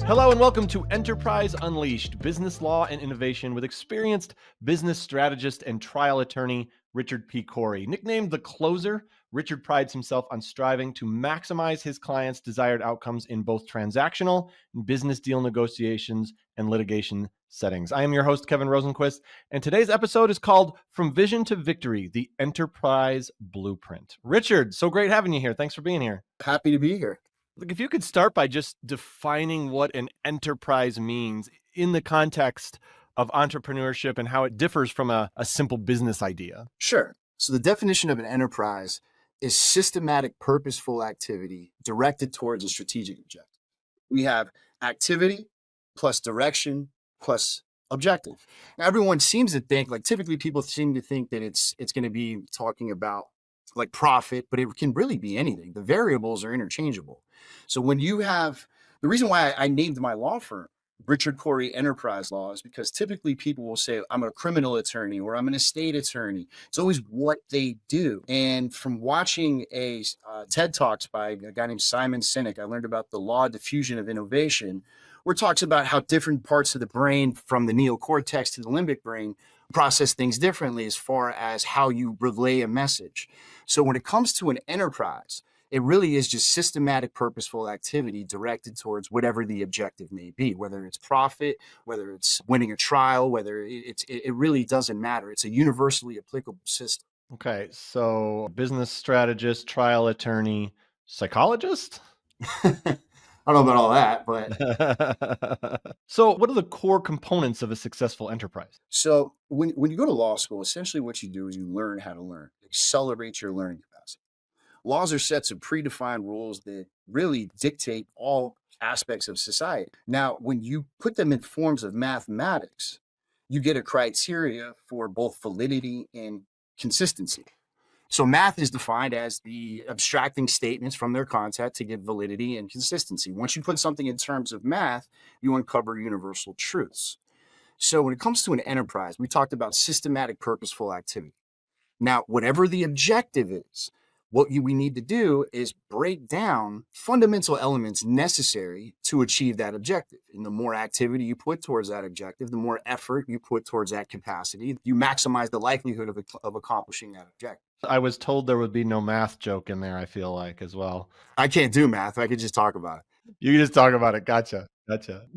Hello and welcome to Enterprise Unleashed, business law and innovation with experienced business strategist and trial attorney Richard P. Corey. Nicknamed the Closer, Richard prides himself on striving to maximize his clients' desired outcomes in both transactional and business deal negotiations and litigation settings. I am your host, Kevin Rosenquist, and today's episode is called From Vision to Victory, the Enterprise Blueprint. Richard, so great having you here. Thanks for being here. Happy to be here. Look, if you could start by just defining what an enterprise means in the context of entrepreneurship and how it differs from a simple business idea. Sure. So the definition of an enterprise is systematic, purposeful activity directed towards a strategic objective. We have activity plus direction plus objective. Now, everyone seems to think, typically people seem to think that it's going to be talking about like profit, but it can really be anything. The variables are interchangeable. So when you have, the reason why I named my law firm Richard Corey Enterprise Law is because typically people will say, I'm a criminal attorney or I'm an estate attorney. It's always what they do. And from watching a TED Talks by a guy named Simon Sinek, I learned about the law of diffusion of innovation, where it talks about how different parts of the brain, from the neocortex to the limbic brain, process things differently as far as how you relay a message. So when it comes to an enterprise, it really is just systematic, purposeful activity directed towards whatever the objective may be, whether it's profit, whether it's winning a trial, whether it really doesn't matter. It's a universally applicable system. Okay, so business strategist, trial attorney, psychologist? I don't know about all that, but... So what are the core components of a successful enterprise? So when you go to law school, essentially what you do is you learn how to learn, accelerate your learning capacity. Laws are sets of predefined rules that really dictate all aspects of society. Now, when you put them in forms of mathematics, you get a criteria for both validity and consistency. So math is defined as the abstracting statements from their content to give validity and consistency. Once you put something in terms of math, you uncover universal truths. So when it comes to an enterprise, we talked about systematic, purposeful activity. Now, whatever the objective is, what we need to do is break down fundamental elements necessary to achieve that objective. And the more activity you put towards that objective, the more effort you put towards that capacity, you maximize the likelihood of accomplishing that objective. I was told there would be no math joke in there, I feel like, as well. I can't do math. I could just talk about it. You can just talk about it. Gotcha.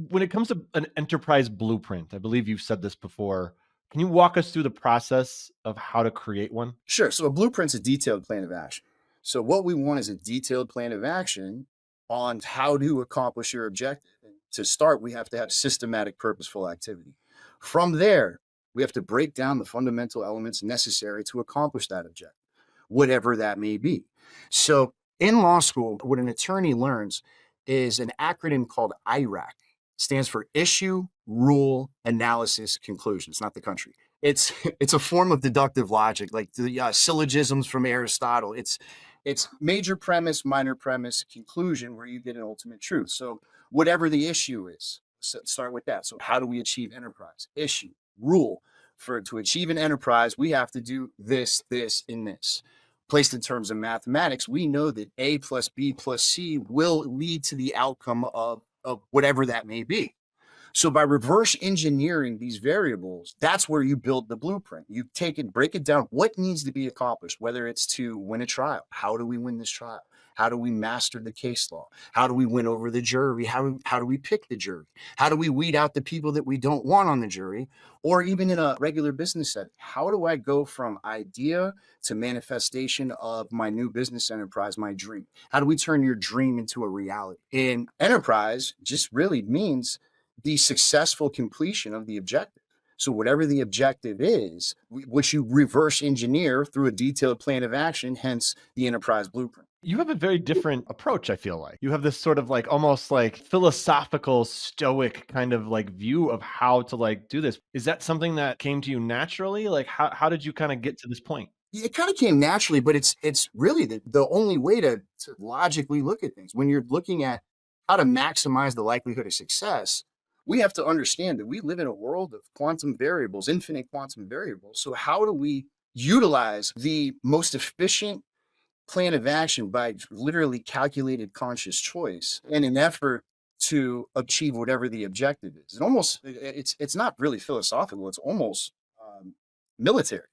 When it comes to an enterprise blueprint, I believe you've said this before. Can you walk us through the process of how to create one? Sure. So a blueprint's a detailed plan of action. So what we want is a detailed plan of action on how to accomplish your objective. And to start, we have to have systematic, purposeful activity. From there, we have to break down the fundamental elements necessary to accomplish that objective, whatever that may be. So in law school, what an attorney learns is an acronym called IRAC. It stands for Issue, Rule, Analysis, Conclusion. It's not the country. It's a form of deductive logic, like the syllogisms from Aristotle. It's major premise, minor premise, conclusion, where you get an ultimate truth. So whatever the issue is, start with that. So how do we achieve enterprise? Issue, rule. To achieve an enterprise, we have to do this, this, and this. Placed in terms of mathematics, we know that A plus B plus C will lead to the outcome of whatever that may be. So by reverse engineering these variables, that's where you build the blueprint. You take it, break it down, what needs to be accomplished, whether it's to win a trial. How do we win this trial? How do we master the case law? How do we win over the jury? How do we pick the jury? How do we weed out the people that we don't want on the jury? Or even in a regular business setting, how do I go from idea to manifestation of my new business enterprise, my dream? How do we turn your dream into a reality? And enterprise just really means the successful completion of the objective. So whatever the objective is, which you reverse engineer through a detailed plan of action, hence the enterprise blueprint. You have a very different approach, I feel like. You have this sort of almost philosophical, stoic kind of view of how to do this. Is that something that came to you naturally? How did you kind of get to this point? It kind of came naturally, but it's really the only way to logically look at things. When you're looking at how to maximize the likelihood of success, we have to understand that we live in a world of quantum variables, infinite quantum variables. So how do we utilize the most efficient plan of action by literally calculated conscious choice in an effort to achieve whatever the objective is. It almost it's not really philosophical. It's almost military.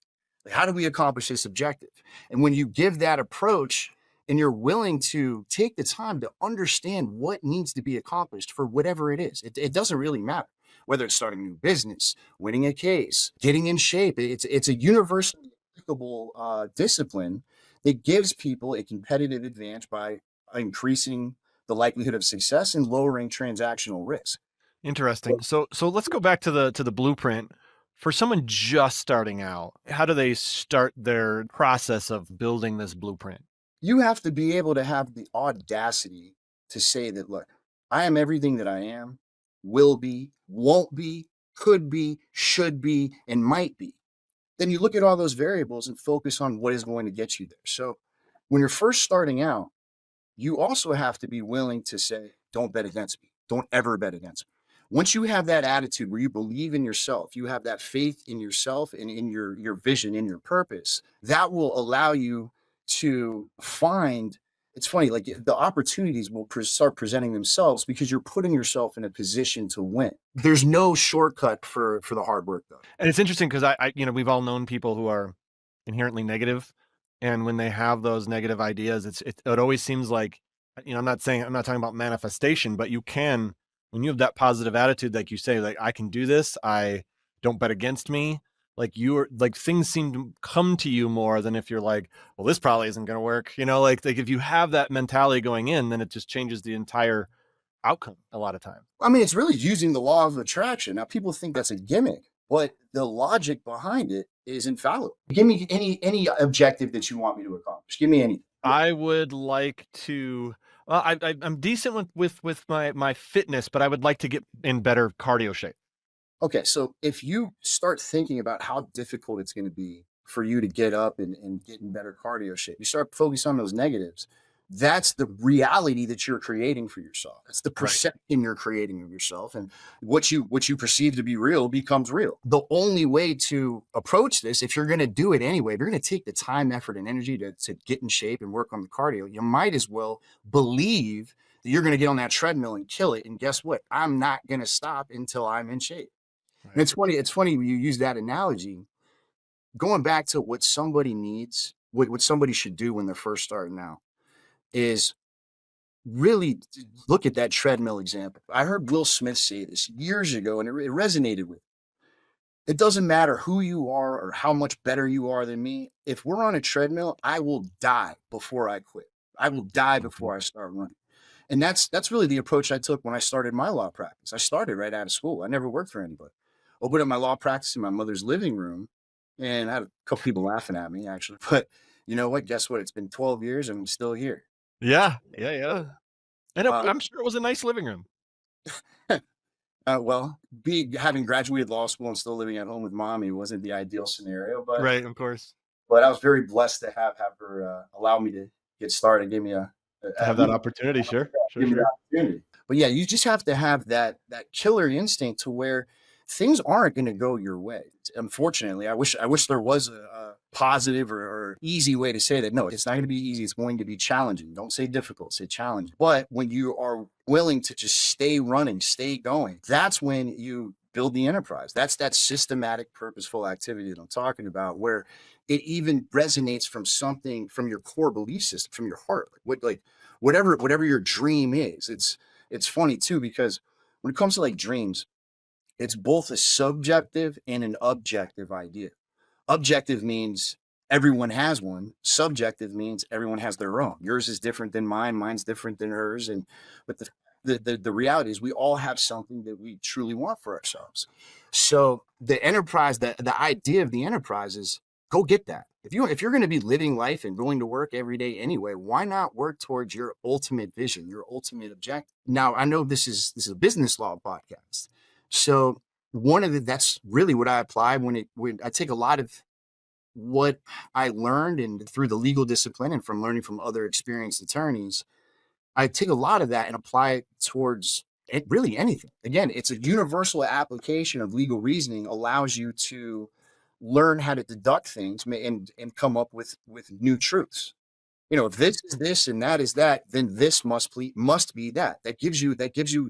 Like, how do we accomplish this objective? And when you give that approach and you're willing to take the time to understand what needs to be accomplished for whatever it is, it doesn't really matter whether it's starting a new business, winning a case, getting in shape. It's a universally applicable discipline that gives people a competitive advantage by increasing the likelihood of success and lowering transactional risk. Interesting. So let's go back to the blueprint. For someone just starting out, how do they start their process of building this blueprint? You have to be able to have the audacity to say that, look, I am everything that I am, will be, won't be, could be, should be, and might be. Then you look at all those variables and focus on what is going to get you there. So when you're first starting out, you also have to be willing to say, don't bet against me. Don't ever bet against me. Once you have that attitude where you believe in yourself, you have that faith in yourself and in your vision, in your purpose, that will allow you to find, it's funny, like the opportunities will start presenting themselves because you're putting yourself in a position to win. There's no shortcut for the hard work though. And it's interesting because we've all known people who are inherently negative, and when they have those negative ideas, it always seems like, I'm not talking about manifestation, but you can, when you have that positive attitude, like you say, like, I can do this, I don't bet against me. Like, things seem to come to you more than if you're like, well, this probably isn't going to work. Like if you have that mentality going in, then it just changes the entire outcome a lot of time. I mean, it's really using the law of attraction. Now, people think that's a gimmick, but the logic behind it is infallible. Give me any objective that you want me to accomplish. Give me any. I would like to. Well, I'm decent with my fitness, but I would like to get in better cardio shape. Okay, so if you start thinking about how difficult it's going to be for you to get up and get in better cardio shape, you start focusing on those negatives. That's the reality that you're creating for yourself. That's the perception you're creating of yourself, and what you perceive to be real becomes real. The only way to approach this, if you're going to do it anyway, if you're going to take the time, effort, and energy to get in shape and work on the cardio, you might as well believe that you're going to get on that treadmill and kill it. And guess what? I'm not going to stop until I'm in shape. Right. And it's funny you use that analogy. Going back to what somebody needs, what somebody should do when they're first starting out, is really look at that treadmill example. I heard Will Smith say this years ago, and it resonated with me. It doesn't matter who you are or how much better you are than me. If we're on a treadmill, I will die before I quit. I will die before I start running. And that's really the approach I took when I started my law practice. I started right out of school. I never worked for anybody. Opened up my law practice in my mother's living room, and I had a couple people laughing at me, actually. But you know what? Guess what? It's been 12 years and I'm still here. Yeah. And I'm sure it was a nice living room. Well, having graduated law school and still living at home with mommy wasn't the ideal scenario, but right, of course. But I was very blessed to have her allow me to get started, give me to have that opportunity. Sure. Opportunity. But yeah, you just have to have that killer instinct to where things aren't going to go your way. Unfortunately, I wish there was a positive or easy way to say that. No, it's not going to be easy. It's going to be challenging. Don't say difficult, say challenging. But when you are willing to just stay running, stay going, that's when you build the enterprise. That's that systematic, purposeful activity that I'm talking about, where it even resonates from your core belief system, from your heart. Whatever your dream is. It's funny too, because when it comes to like dreams, it's both a subjective and an objective idea. Objective means everyone has one. Subjective means everyone has their own. Yours is different than mine. Mine's different than hers. But the reality is we all have something that we truly want for ourselves. So the enterprise, the idea of the enterprise is go get that. If you're going to be living life and going to work every day anyway, why not work towards your ultimate vision, your ultimate objective? Now, I know this is a business law podcast. So that's really what I apply when I take a lot of what I learned and through the legal discipline and from learning from other experienced attorneys, I take a lot of that and apply it towards really anything. Again, it's a universal application of legal reasoning, allows you to learn how to deduct things and come up with new truths. If this is this and that is that, then this must be that. That gives you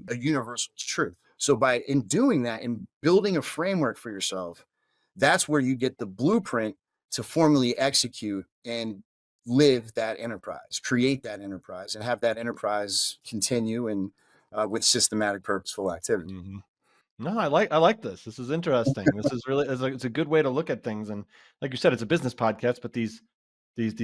a universal truth. So in doing that and building a framework for yourself, that's where you get the blueprint to formally execute and live that enterprise, create that enterprise, and have that enterprise continue and with systematic, purposeful activity. Hmm. No, I like this. This is interesting. This is really it's a good way to look at things. And like you said, it's a business podcast, but these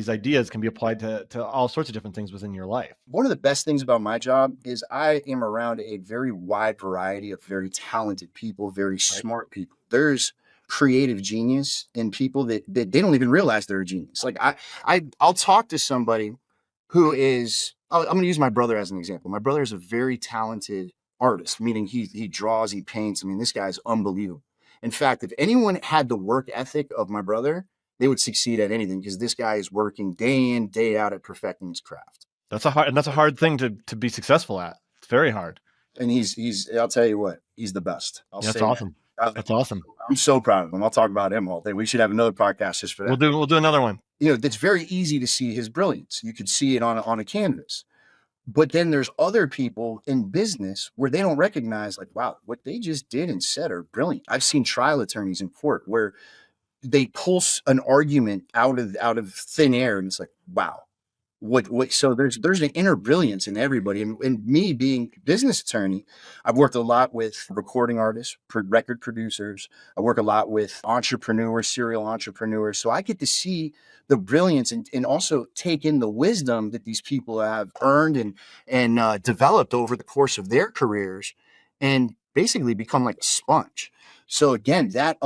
ideas can be applied to all sorts of different things within your life. One of the best things about my job is I am around a very wide variety of very talented people, very Right. smart people. There's creative genius in people that they don't even realize they're a genius. Like I'll talk to somebody who is, I'm going to use my brother as an example. My brother is a very talented artist, meaning he draws, he paints. I mean, this guy's unbelievable. In fact, if anyone had the work ethic of my brother, they would succeed at anything because this guy is working day in, day out at perfecting his craft. That's a hard thing to be successful at. It's very hard. And I'll tell you what, he's the best. I'll Yeah, that's say that. awesome. That's awesome. I'm so proud of him. I'll talk about him all day. We should have another podcast just for that. We'll do another one. It's very easy to see his brilliance. You could see it on a canvas. But then there's other people in business where they don't recognize, like, wow, what they just did and said are brilliant. I've seen trial attorneys in court where they pulse an argument out of thin air, and it's like, wow, what so there's an inner brilliance in everybody. And me being a business attorney, I've worked a lot with recording artists, record producers. I work a lot with entrepreneurs, serial entrepreneurs, so I get to see the brilliance and also take in the wisdom that these people have earned and developed over the course of their careers, and basically become like a sponge. So again, that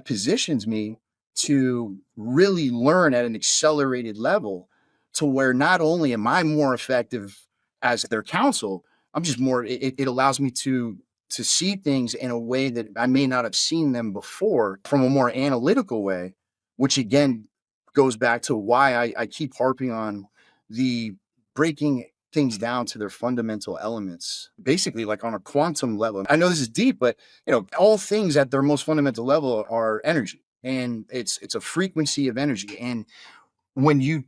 positions me to really learn at an accelerated level, to where not only am I more effective as their counsel, I'm just more, it allows me to see things in a way that I may not have seen them before, from a more analytical way, which again goes back to why I keep harping on the breaking things down to their fundamental elements, basically like on a quantum level. I know this is deep, but all things at their most fundamental level are energy, and it's a frequency of energy. And when you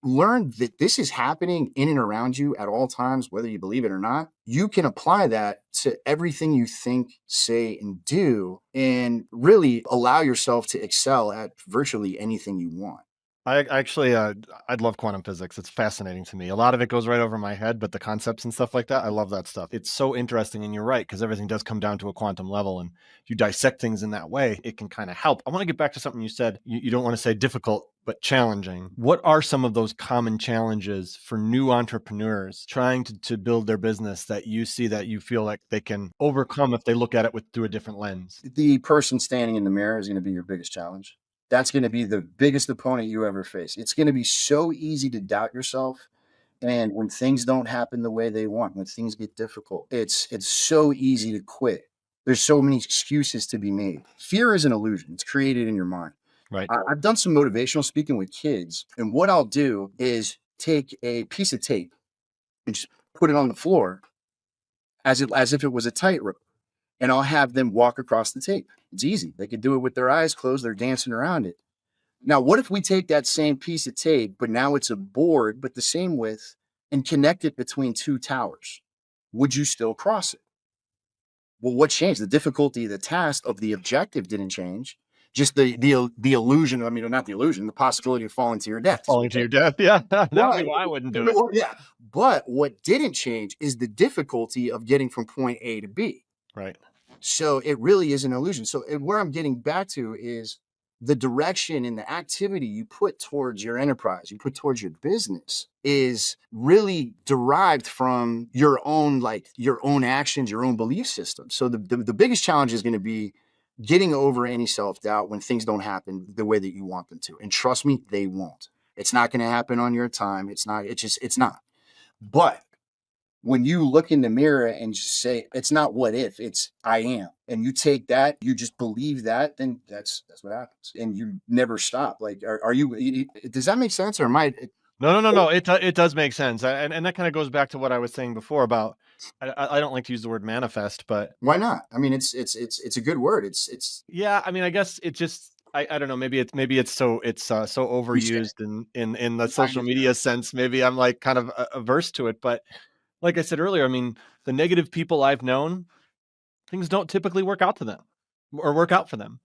learn that this is happening in and around you at all times, whether you believe it or not, you can apply that to everything you think, say, and do, and really allow yourself to excel at virtually anything you want. I actually, I'd love quantum physics. It's fascinating to me. A lot of it goes right over my head, but the concepts and stuff like that, I love that stuff. It's so interesting, and you're right, because everything does come down to a quantum level, and if you dissect things in that way, it can kind of help. I want to get back to something you said. You don't want to say difficult, but challenging. What are some of those common challenges for new entrepreneurs trying to build their business that you see that you feel like they can overcome if they look at it through a different lens? The person standing in the mirror is going to be your biggest challenge. That's going to be the biggest opponent you ever face. It's going to be so easy to doubt yourself. And when things don't happen the way they want, when things get difficult, it's so easy to quit. There's so many excuses to be made. Fear is an illusion. It's created in your mind. Right. I've done some motivational speaking with kids, and what I'll do is take a piece of tape and just put it on the floor as if it was a tightrope, and I'll have them walk across the tape. It's easy. They could do it with their eyes closed. They're dancing around it. Now, what if we take that same piece of tape, but now it's a board, but the same width, and connect it between two towers? Would you still cross it? Well, what changed? The difficulty of the task of the objective didn't change. Just the illusion. I mean, not the illusion, the possibility of falling to your death. Falling to your death. Yeah. That would Right. be why I wouldn't do it. Yeah. But what didn't change is the difficulty of getting from point A to B. Right. So it really is an illusion. So where I'm getting back to is the direction and the activity you put towards your enterprise, you put towards your business, is really derived from your own actions, your own belief system. So the biggest challenge is going to be getting over any self-doubt when things don't happen the way that you want them to. And trust me, they won't. It's not going to happen on your time. It's not. But when you look in the mirror and just say, it's not what if, it's I am, and you take that, you just believe that, then that's what happens. And you never stop. Like, are you, does that make sense? Or am I? No. It does make sense. And that kind of goes back to what I was saying before about, I don't like to use the word manifest, but Why not? I mean, it's a good word. yeah, I mean, I guess it just, I don't know. Maybe it's so Cliche. overused in the I social get media sense. Maybe I'm like kind of averse to it. But like I said earlier, I mean, the negative people I've known, things don't typically work out to them or work out for them.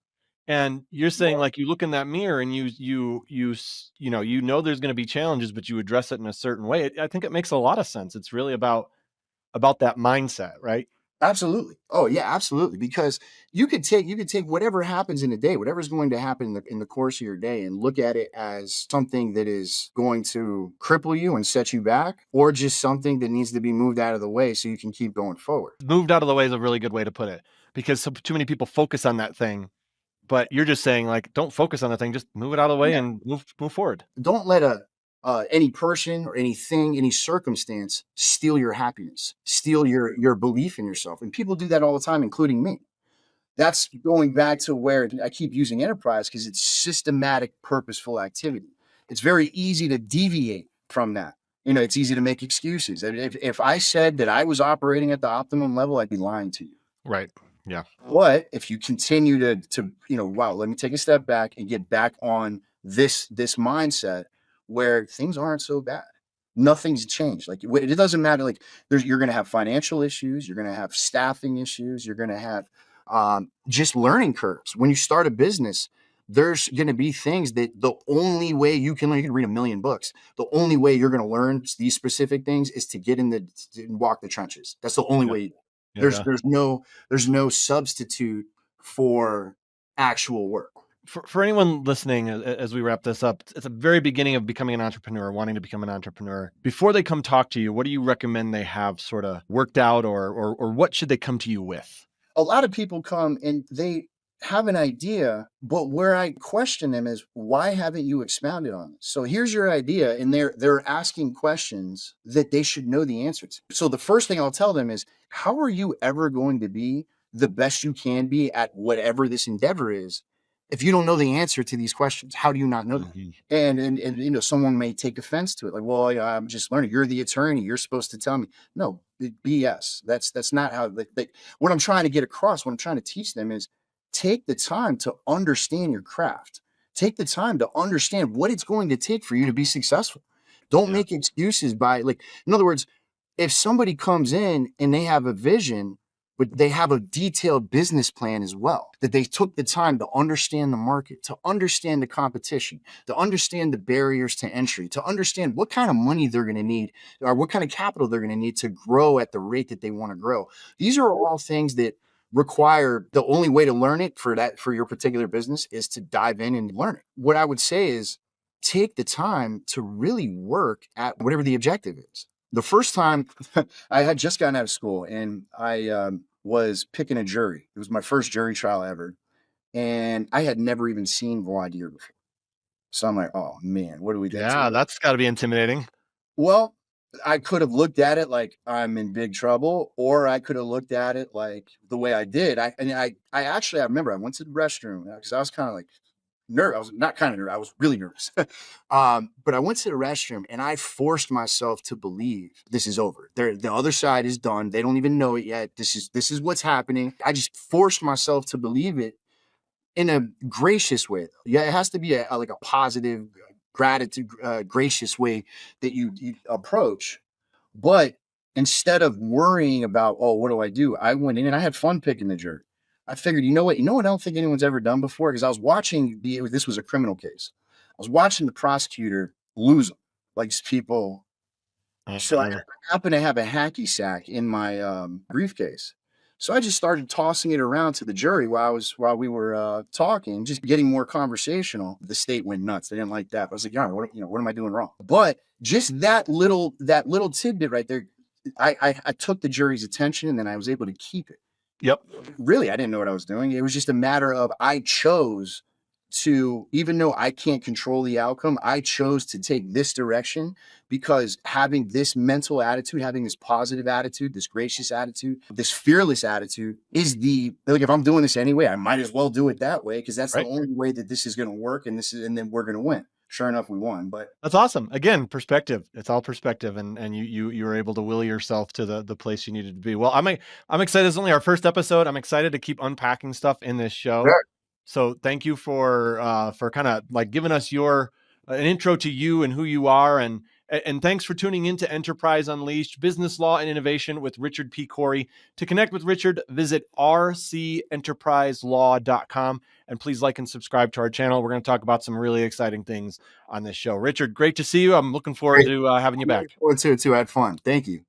And you're saying well, like you look in that mirror and you know there's going to be challenges, but you address it in a certain way. I think it makes a lot of sense. It's really about that mindset, right? absolutely. Oh yeah, absolutely. Because you could take whatever happens in a day, whatever's going to happen in the course of your day, and look at it as something that is going to cripple you and set you back, or just something that needs to be moved out of the way so you can keep going forward. Moved out of the way is a really good way to put it because too many people focus on that thing. But you're just saying like, don't focus on the thing, just move it out of the way Yeah. and move forward. Don't let a any person or anything, any circumstance steal your happiness, steal your belief in yourself. And people do that all the time, including me. That's going back to where I keep using enterprise because it's systematic, purposeful activity. It's very easy to deviate from that. It's easy to make excuses. If I said that I was operating at the optimum level, I'd be lying to you. Right. Yeah. But if you continue wow, let me take a step back and get back on this mindset where things aren't so bad. Nothing's changed. Like it doesn't matter. Like you're going to have financial issues, you're going to have staffing issues, you're going to have just learning curves. When you start a business, there's going to be things that the only way you can read a million books. The only way you're going to learn these specific things is to walk the trenches. That's the only Yeah. way. Yeah. There's Yeah. there's no substitute for actual work. For anyone listening, as we wrap this up, it's the very beginning of becoming an entrepreneur, wanting to become an entrepreneur. Before they come talk to you, what do you recommend they have sort of worked out, or what should they come to you with? A lot of people come and they have an idea, but where I question them is, why haven't you expounded on it? So here's your idea, and they're asking questions that they should know the answer to. So the first thing I'll tell them is, how are you ever going to be the best you can be at whatever this endeavor is if you don't know the answer to these questions? How do you not know that? Mhm. And someone may take offense to it, like, well, yeah, I'm just learning. You're the attorney. You're supposed to tell me. No, BS. That's not how. What I'm trying to get across, what I'm trying to teach them is, take the time to understand your craft. Take the time to understand what it's going to take for you to be successful. Don't Yeah. make excuses in other words, if somebody comes in and they have a vision, but they have a detailed business plan as well, that they took the time to understand the market, to understand the competition, to understand the barriers to entry, to understand what kind of money they're going to need or what kind of capital they're going to need to grow at the rate that they want to grow. These are all things that require, the only way to learn it for your particular business is to dive in and learn it. What I would say is, take the time to really work at whatever the objective is. The first time I had just gotten out of school, and I was picking a jury. It was my first jury trial ever. And I had never even seen voir dire before. So I'm like, oh man, what do we do? Yeah, that's got to be intimidating. Well, I could have looked at it like I'm in big trouble, or I could have looked at it like the way I did. I remember I went to the restroom because I was kind of like nervous. I was not kind of nervous. I was really nervous. But I went to the restroom and I forced myself to believe this is over. The other side is done. They don't even know it yet. This is what's happening. I just forced myself to believe it in a gracious way. Yeah, it has to be like a positive, gratitude, gracious way that you approach. But instead of worrying about, oh, what do I do? I went in and I had fun picking the jury. I figured, you know what I don't think anyone's ever done before? Because I was watching this was a criminal case. I was watching the prosecutor lose them, like people. So I Uh, happened to have a hacky sack in my briefcase. So I just started tossing it around to the jury while we were talking, just getting more conversational. The state went nuts. They didn't like that. I was like, yeah, what am I doing wrong? But just that little tidbit right there, I took the jury's attention, and then I was able to keep it. yep. Really, I didn't know what I was doing. It was just a matter of, I chose to, even though I can't control the outcome, I chose to take this direction, because having this mental attitude, having this positive attitude, this gracious attitude, this fearless attitude is if I'm doing this anyway, I might as well do it that way, because that's the Right. only way that this is going to work, and then we're going to win. Sure enough, we won. But That's awesome. Again, perspective. It's all perspective, and you were able to will yourself to the place you needed to be. Well, I'm excited. It's only our first episode. I'm excited to keep unpacking stuff in this show. So thank you for kind of like giving us your an intro to you and who you are, and thanks for tuning into Enterprise Unleashed, Business Law and Innovation with Richard P. Corey. To connect with Richard, visit rcenterpriselaw.com, and please like and subscribe to our channel. We're going to talk about some really exciting things on this show. Richard, great to see you. I'm looking forward Great. to having you I'm back. looking forward to it too. I had fun. Thank you.